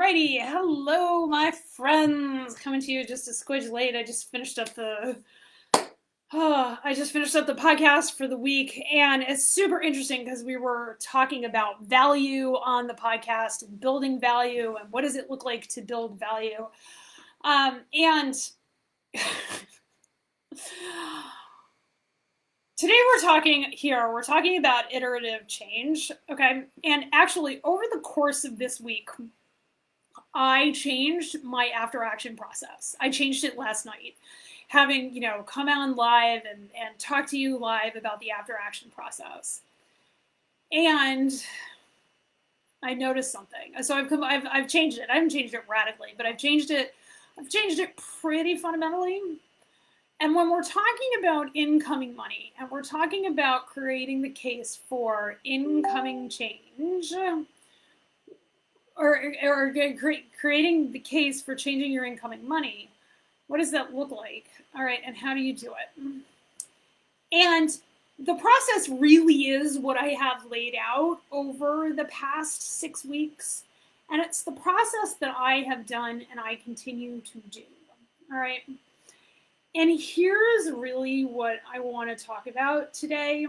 Alrighty, hello my friends. Coming to you just a squidge late. I just finished up the podcast for the week, and it's super interesting because we were talking about value on the podcast and building value and what does it look like to build value. And today we're talking about iterative change, okay? And actually over the course of this week, I changed my after action process. I changed it last night, having, come on live and talk to you live about the after action process. And I noticed something. So I've changed it. I haven't changed it radically, but I've changed it pretty fundamentally. And when we're talking about incoming money and we're talking about creating the case for incoming change, or creating the case for changing your incoming money, what does that look like? All right, and how do you do it? And the process really is what I have laid out over the past 6 weeks. And it's the process that I have done and I continue to do. All right. And here's really what I want to talk about today,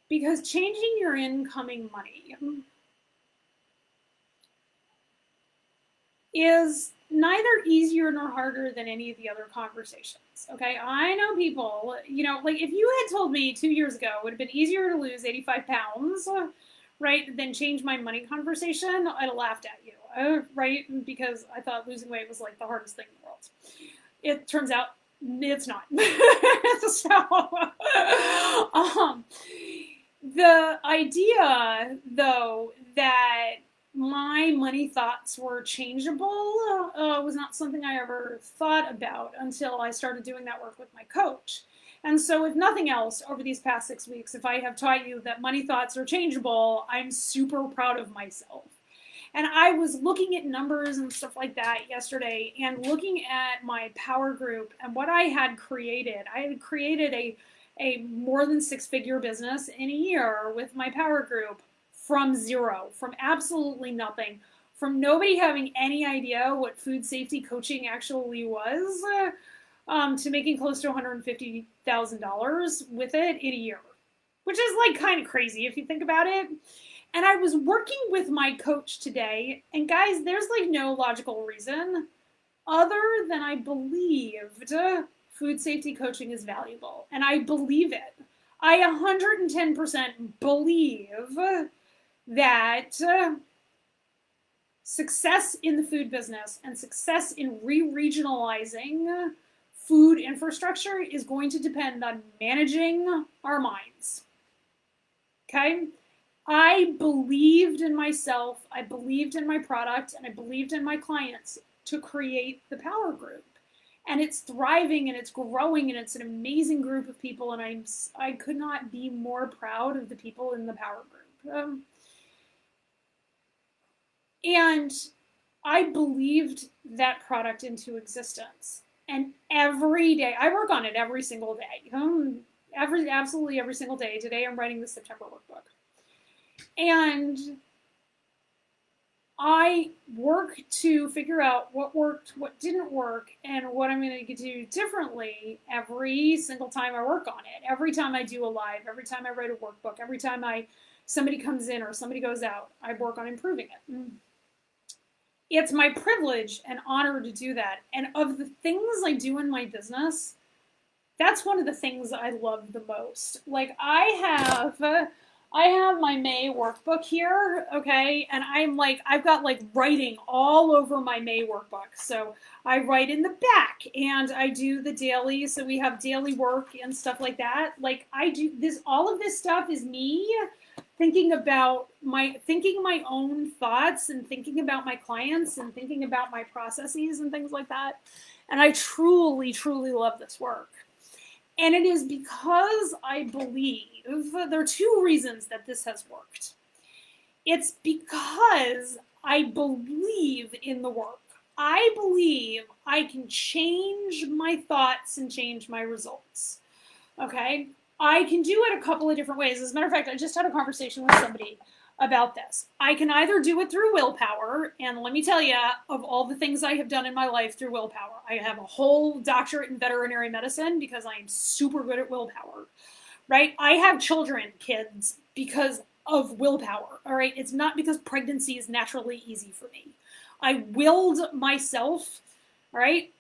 because changing your incoming money is neither easier nor harder than any of the other conversations. Okay, I know people, like if you had told me 2 years ago it would have been easier to lose 85 pounds, right, than change my money conversation, I'd have laughed at you, right? Because I thought losing weight was like the hardest thing in the world. It turns out it's not. So, the idea, though, that my money thoughts were changeable was not something I ever thought about until I started doing that work with my coach. And so if nothing else, over these past 6 weeks, if I have taught you that money thoughts are changeable, I'm super proud of myself. And I was looking at numbers and stuff like that yesterday and looking at my power group and what I had created. I had created a more than 6-figure business in a year with my power group from zero, from absolutely nothing, from nobody having any idea what food safety coaching actually was, to making close to $150,000 with it in a year, which is like kind of crazy if you think about it. And I was working with my coach today, and guys, there's like no logical reason other than I believed food safety coaching is valuable. And I believe it. I 110% believe that success in the food business and success in re-regionalizing food infrastructure is going to depend on managing our minds. Okay? I believed in myself, I believed in my product, and I believed in my clients to create the power group. And it's thriving and it's growing and it's an amazing group of people, and I could not be more proud of the people in the power group. And I believed that product into existence. And every day, I work on it every single day. Absolutely every single day. Today I'm writing the September workbook. And I work to figure out what worked, what didn't work, and what I'm going to do differently every single time I work on it. Every time I do a live, every time I write a workbook, every time somebody comes in or somebody goes out, I work on improving it. It's my privilege and honor to do that. And of the things I do in my business, that's one of the things I love the most. Like I have my May workbook here, okay? And I've got like writing all over my May workbook. So I write in the back and I do the daily. So we have daily work and stuff like that. Like I do this, all of this stuff is me thinking my own thoughts and thinking about my clients and thinking about my processes and things like that. And I truly, truly love this work. And it is because I believe, there are 2 reasons that this has worked. It's because I believe in the work. I believe I can change my thoughts and change my results. Okay? I can do it a couple of different ways. As a matter of fact, I just had a conversation with somebody about this. I can either do it through willpower, and let me tell you, of all the things I have done in my life through willpower, I have a whole doctorate in veterinary medicine because I am super good at willpower, right? I have children, kids, because of willpower, all right? It's not because pregnancy is naturally easy for me. I willed myself, all right,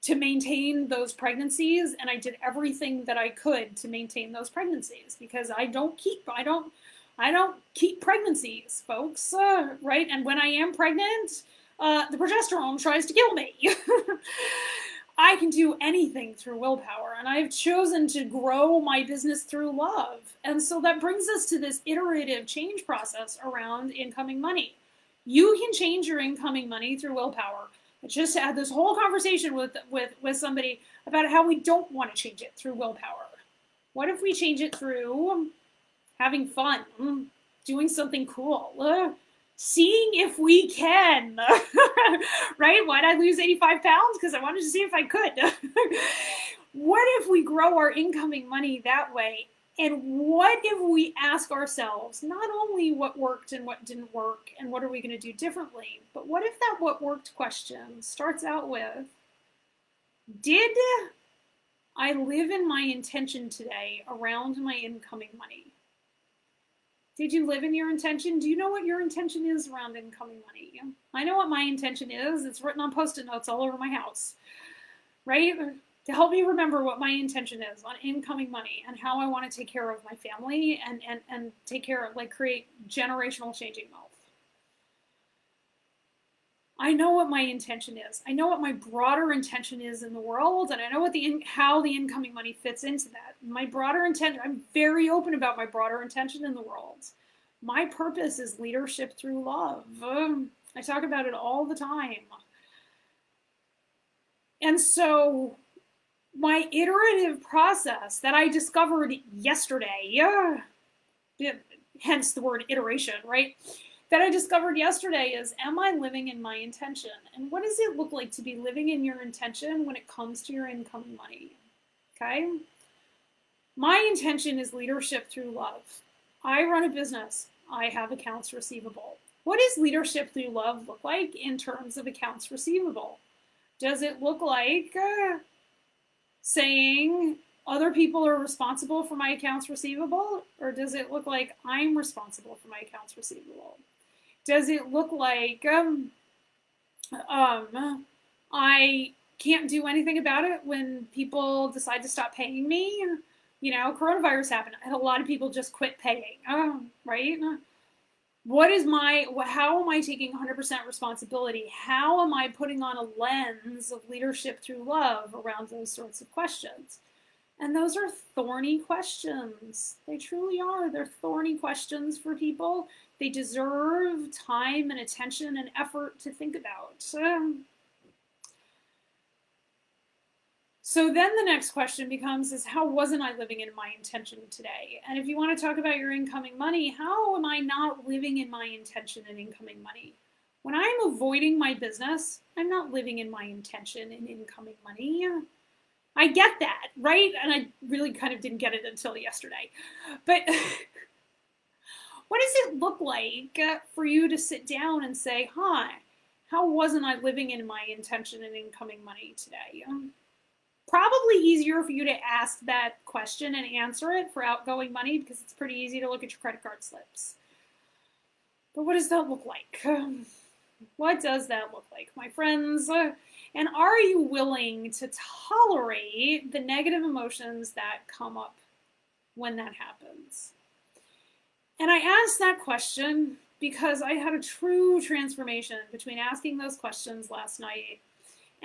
to maintain those pregnancies, and I did everything that I could to maintain those pregnancies because I don't keep pregnancies, folks, right? And when I am pregnant, the progesterone tries to kill me. I can do anything through willpower, and I've chosen to grow my business through love. And so that brings us to this iterative change process around incoming money. You can change your incoming money through willpower. I just had this whole conversation with somebody about how we don't want to change it through willpower. What if we change it through having fun, doing something cool, seeing if we can, right? Why'd I lose 85 pounds? Because I wanted to see if I could. What if we grow our incoming money that way? And what if we ask ourselves not only what worked and what didn't work and what are we going to do differently, but what if that what worked question starts out with, did I live in my intention today around my incoming money? Did you live in your intention? Do you know what your intention is around incoming money? I know what my intention is. It's written on postit notes all over my house, right? To help me remember what my intention is on incoming money and how I want to take care of my family and take care of, like, create generational changing wealth. I know what my intention is. I know what my broader intention is in the world, and I know what how the incoming money fits into that. My broader intention, I'm very open about my broader intention in the world. My purpose is leadership through love. I talk about it all the time. And so my iterative process that I discovered yesterday, hence the word iteration, right? That I discovered yesterday is, am I living in my intention? And what does it look like to be living in your intention when it comes to your incoming money? Okay? My intention is leadership through love. I run a business. I have accounts receivable. What does leadership through love look like in terms of accounts receivable? Does it look like saying other people are responsible for my accounts receivable? Or does it look like I'm responsible for my accounts receivable? Does it look like I can't do anything about it when people decide to stop paying me? You know, coronavirus happened, and a lot of people just quit paying, right? How am I taking 100% responsibility? How am I putting on a lens of leadership through love around those sorts of questions? And those are thorny questions. They truly are. They're thorny questions for people. They deserve time and attention and effort to think about. So then the next question becomes is, how wasn't I living in my intention today? And if you want to talk about your incoming money, how am I not living in my intention and incoming money? When I'm avoiding my business, I'm not living in my intention and incoming money. I get that, right? And I really kind of didn't get it until yesterday. But what does it look like for you to sit down and say, how wasn't I living in my intention and incoming money today? Probably easier for you to ask that question and answer it for outgoing money because it's pretty easy to look at your credit card slips. But what does that look like? What does that look like, my friends? And are you willing to tolerate the negative emotions that come up when that happens? And I asked that question because I had a true transformation between asking those questions last night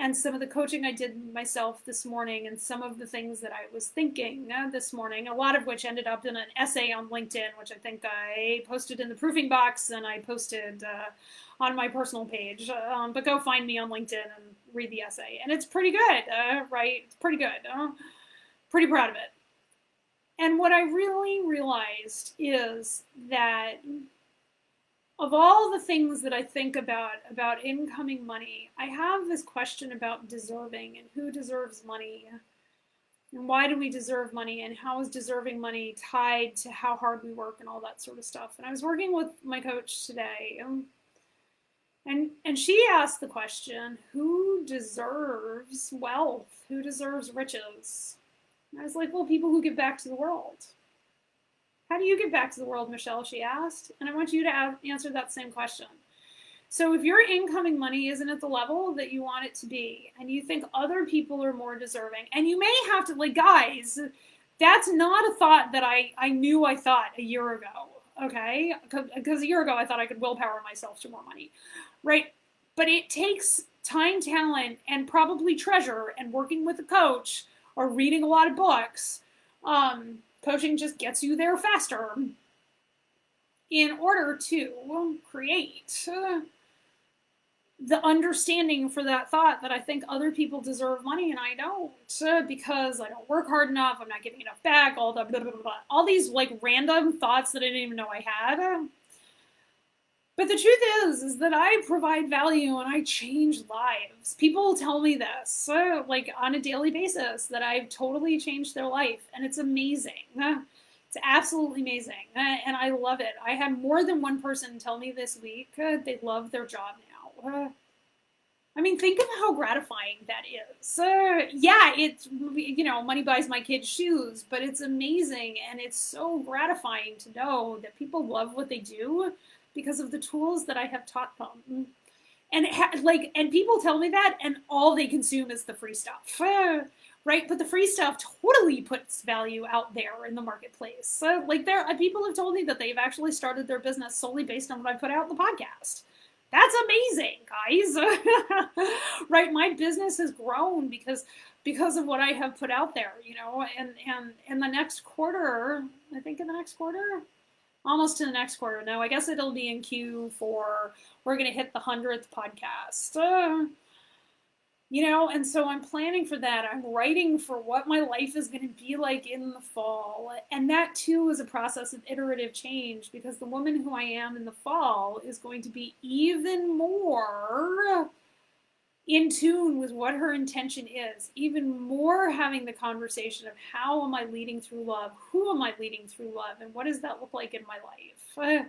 and some of the coaching I did myself this morning and some of the things that I was thinking this morning, a lot of which ended up in an essay on LinkedIn, which I think I posted in the proofing box and I posted on my personal page. But go find me on LinkedIn and read the essay. And it's pretty good, right? It's pretty good. Pretty proud of it. And what I really realized is that of all the things that I think about incoming money, I have this question about deserving and who deserves money. And why do we deserve money? And how is deserving money tied to how hard we work and all that sort of stuff? And I was working with my coach today, and she asked the question, who deserves wealth? Who deserves riches? And I was like, well, people who give back to the world. How do you give back to the world, Michelle? She asked. And I want you to answer that same question. So if your incoming money isn't at the level that you want it to be, and you think other people are more deserving, and you may have to, like, guys, that's not a thought that I knew I thought a year ago, okay? Because a year ago I thought I could willpower myself to more money, right? But it takes time, talent, and probably treasure, and working with a coach or reading a lot of books. Coaching just gets you there faster in order to create the understanding for that thought that I think other people deserve money and I don't, because I don't work hard enough, I'm not getting enough back, all the blah, blah, blah, blah. All these like random thoughts that I didn't even know I had. But the truth is that I provide value and I change lives. People tell me this, like on a daily basis, that I've totally changed their life, and it's amazing. It's absolutely amazing, and I love it. I had more than one person tell me this week they love their job now. I mean, think of how gratifying that is. Yeah, it's, money buys my kids shoes, but it's amazing, and it's so gratifying to know that people love what they do because of the tools that I have taught them. And people tell me that, and all they consume is the free stuff. Right? But the free stuff totally puts value out there in the marketplace. People have told me that they've actually started their business solely based on what I put out in the podcast. That's amazing, guys. Right? My business has grown because of what I have put out there, and in the next quarter, I think in the next quarter, almost to the next quarter. No, I guess it'll be in Q4. We're going to hit the 100th podcast. And so I'm planning for that. I'm writing for what my life is going to be like in the fall. And that too is a process of iterative change, because the woman who I am in the fall is going to be even more in tune with what her intention is, even more having the conversation of how am I leading through love? Who am I leading through love? And what does that look like in my life?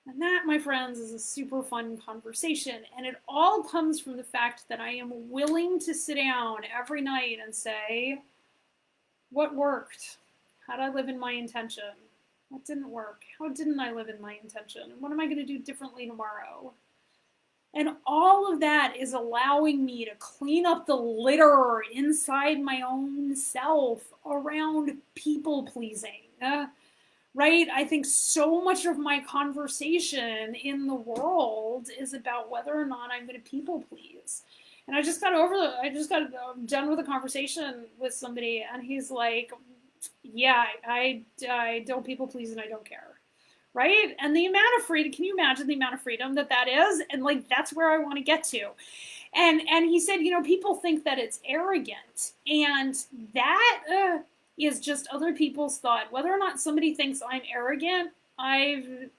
And that, my friends, is a super fun conversation. And it all comes from the fact that I am willing to sit down every night and say, what worked? How did I live in my intention? What didn't work? How didn't I live in my intention? And what am I going to do differently tomorrow? And all of that is allowing me to clean up the litter inside my own self around people pleasing. Right? I think so much of my conversation in the world is about whether or not I'm going to people please. And I just got done with a conversation with somebody, and he's like, yeah, I don't people please and I don't care. Right? And the amount of freedom, can you imagine the amount of freedom that is? And like, that's where I want to get to. And he said, people think that it's arrogant, and that is just other people's thought. Whether or not somebody thinks I'm arrogant, I've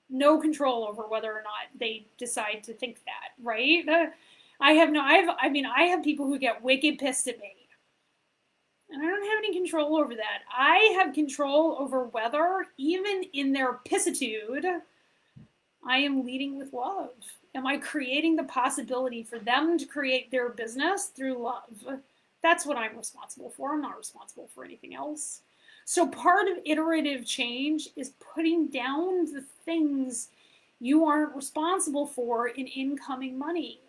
no control over whether or not they decide to think that, right? I have people who get wicked pissed at me, and I don't have any control over that. I have control over whether, even in their pissitude, I am leading with love. Am I creating the possibility for them to create their business through love? That's what I'm responsible for. I'm not responsible for anything else. So part of iterative change is putting down the things you aren't responsible for in incoming money.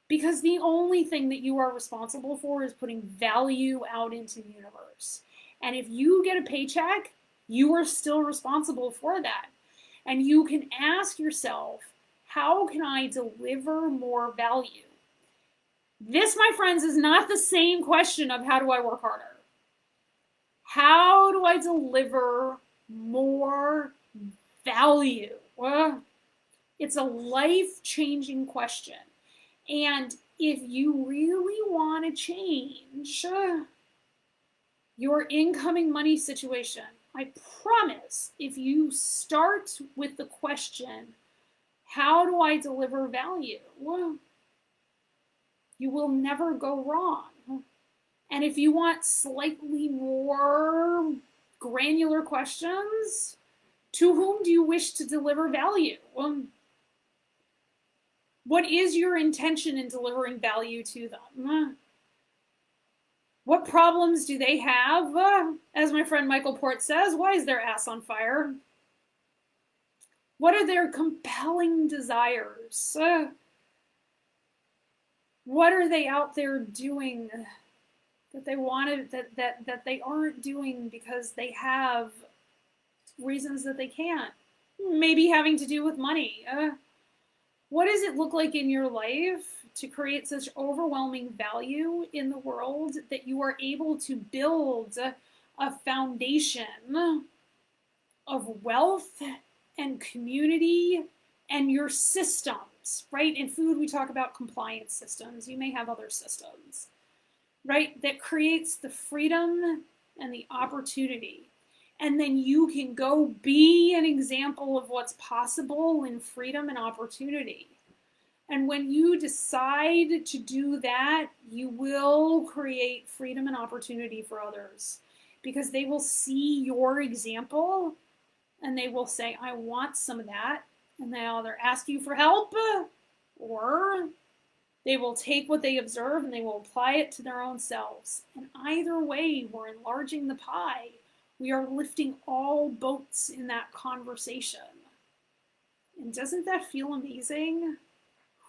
Because the only thing that you are responsible for is putting value out into the universe. And if you get a paycheck, you are still responsible for that. And you can ask yourself, how can I deliver more value? This, my friends, is not the same question of how do I work harder. How do I deliver more value? Well, it's a life-changing question. And if you really want to change your incoming money situation, I promise, if you start with the question, how do I deliver value? Well, you will never go wrong. And if you want slightly more granular questions, to whom do you wish to deliver value? What is your intention in delivering value to them? What problems do they have? As my friend Michael Port says, why is their ass on fire? What are their compelling desires? What are they out there doing that they wanted that they aren't doing because they have reasons that they can't? Maybe having to do with money. What does it look like in your life to create such overwhelming value in the world that you are able to build a foundation of wealth and community and your systems, right? In food, we talk about compliance systems. You may have other systems, right? That creates the freedom and the opportunity. And then you can go be an example of what's possible in freedom and opportunity. And when you decide to do that, you will create freedom and opportunity for others, because they will see your example and they will say, I want some of that. And they either ask you for help, or they will take what they observe and they will apply it to their own selves. And either way, we're enlarging the pie. We are lifting all boats in that conversation. And doesn't that feel amazing?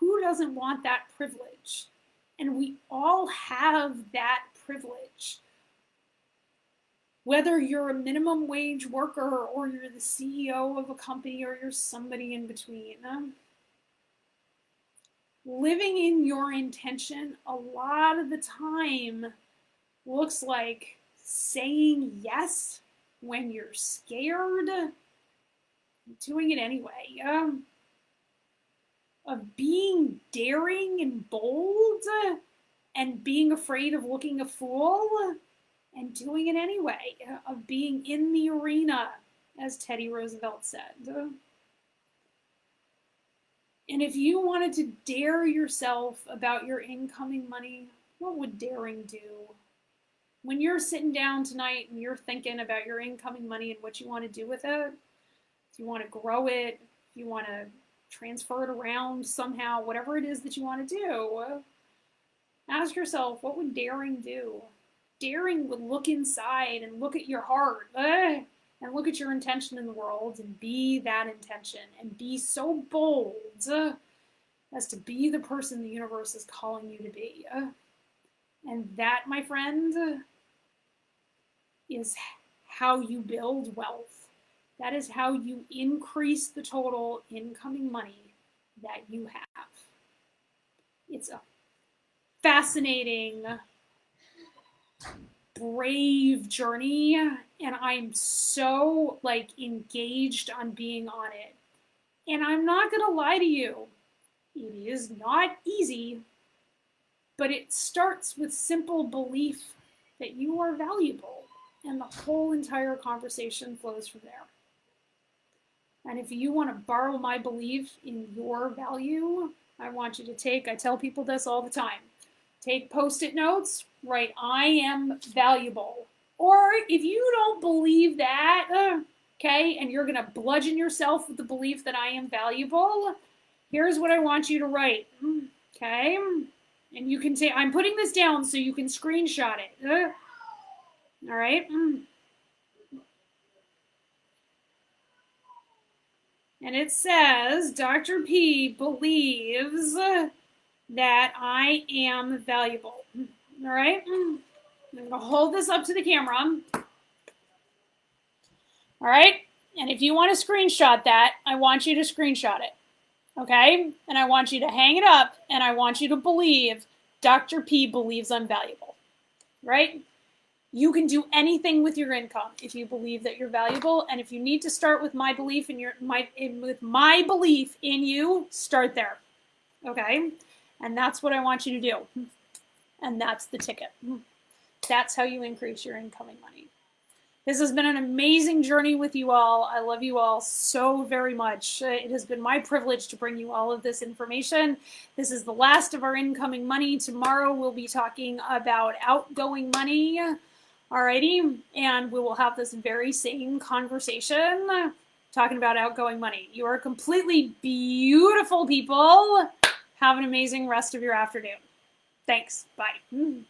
Who doesn't want that privilege? And we all have that privilege. Whether you're a minimum wage worker or you're the CEO of a company or you're somebody in between. Living in your intention a lot of the time looks like saying yes when you're scared, doing it anyway, of being daring and bold and being afraid of looking a fool and doing it anyway, of being in the arena, as Teddy Roosevelt said. And if you wanted to dare yourself about your incoming money, what would daring do? When you're sitting down tonight and you're thinking about your incoming money and what you want to do with it, if you want to grow it, if you want to transfer it around somehow, whatever it is that you want to do, ask yourself, what would daring do? Daring would look inside and look at your heart and look at your intention in the world and be that intention and be so bold as to be the person the universe is calling you to be. And that, my friend, is how you build wealth. That is how you increase the total incoming money that you have. It's a fascinating, brave journey, and I'm so engaged on being on it. And I'm not gonna lie to you, it is not easy, but it starts with simple belief that you are valuable, and the whole entire conversation flows from there. And if you want to borrow my belief in your value, I want you to I tell people this all the time, take post-it notes, write, I am valuable. Or if you don't believe that, okay, and you're going to bludgeon yourself with the belief that I am valuable, here's what I want you to write, okay? And you can say, I'm putting this down so you can screenshot it. All right? And it says, Dr. P believes that I am valuable. All right? I'm going to hold this up to the camera. All right? And if you want to screenshot that, I want you to screenshot it. Okay? And I want you to hang it up, and I want you to believe Dr. P believes I'm valuable. Right? You can do anything with your income if you believe that you're valuable, and if you need to start with my belief with my belief in you, start there. Okay? And that's what I want you to do. And that's the ticket. That's how you increase your incoming money. This has been an amazing journey with you all. I love you all so very much. It has been my privilege to bring you all of this information. This is the last of our incoming money. Tomorrow we'll be talking about outgoing money. Alrighty, and we will have this very same conversation talking about outgoing money. You are completely beautiful people. Have an amazing rest of your afternoon. Thanks. Bye.